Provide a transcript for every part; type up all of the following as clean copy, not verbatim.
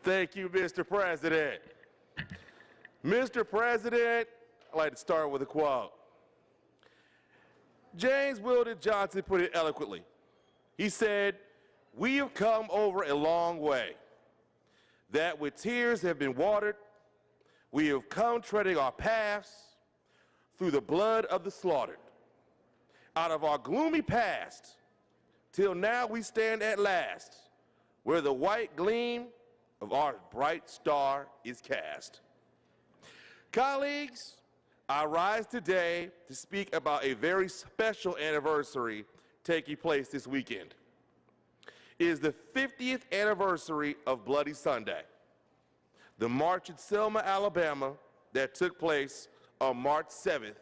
Thank you, Mr. President. Mr. President, I'd like to start with a quote. James Weldon Johnson put it eloquently. He said, "We have come over a long way, that with tears have been watered, we have come treading our paths through the blood of the slaughtered. Out of our gloomy past, till now we stand at last, where the white gleam of our bright star is cast." Colleagues, I rise today to speak about a very special anniversary taking place this weekend. It is the 50th anniversary of Bloody Sunday, the march in Selma, Alabama that took place on March 7th,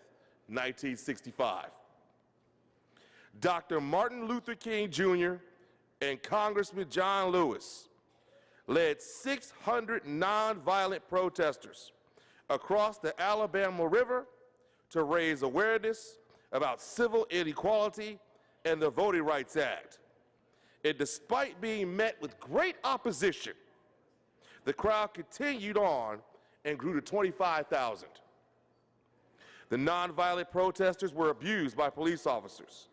1965. Dr. Martin Luther King Jr. and Congressman John Lewis led 600 nonviolent protesters across the Alabama River to raise awareness about civil inequality and the Voting Rights Act. And despite being met with great opposition, the crowd continued on and grew to 25,000. The nonviolent protesters were abused by police officers.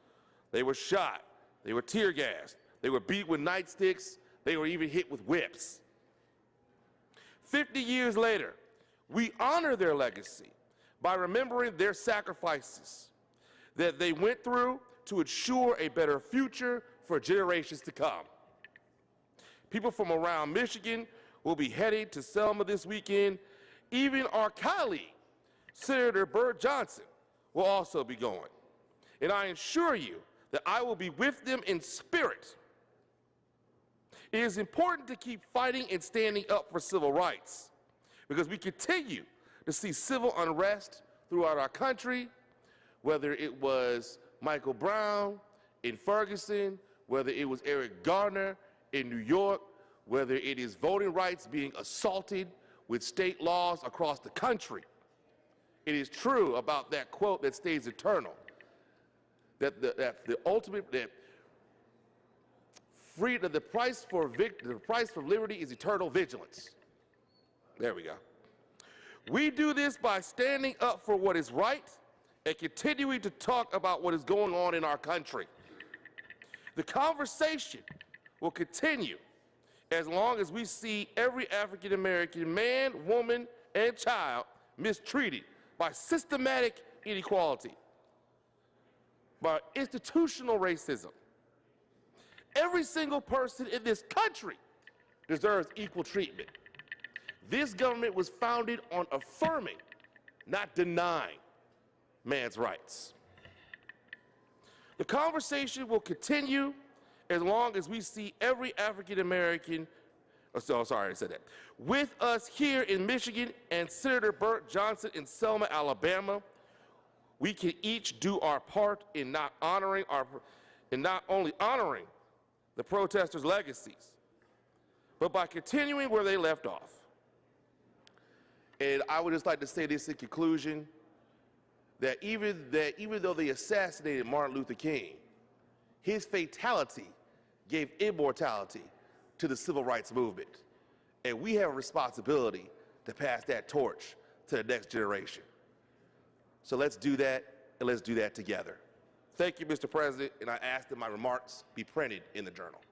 They were shot, they were tear gassed, they were beat with nightsticks, they were even hit with whips. 50 years later, we honor their legacy by remembering their sacrifices that they went through to ensure a better future for generations to come. People from around Michigan will be heading to Selma this weekend. Even our colleague, Senator Burt Johnson, will also be going. And I assure you that I will be with them in spirit. It is important to keep fighting and standing up for civil rights because we continue to see civil unrest throughout our country, whether it was Michael Brown in Ferguson, whether it was Eric Garner in New York, whether it is voting rights being assaulted with state laws across the country. It is true about that quote that stays eternal, that the price for liberty is eternal vigilance. There we go. We do this by standing up for what is right and continuing to talk about what is going on in our country. The conversation will continue as long as we see every African American man, woman, and child mistreated by systematic inequality, by institutional racism. Every single person in this country deserves equal treatment. This government was founded on affirming, not denying, man's rights. The conversation will continue as long as we see every African American, with us here in Michigan and Senator Burt Johnson in Selma, Alabama. We can each do our part in not only honoring the protesters' legacies, but by continuing where they left off. And I would just like to say this in conclusion, that even though they assassinated Martin Luther King, his fatality gave immortality to the civil rights movement. And we have a responsibility to pass that torch to the next generation. So let's do that, and let's do that together. Thank you, Mr. President, and I ask that my remarks be printed in the journal.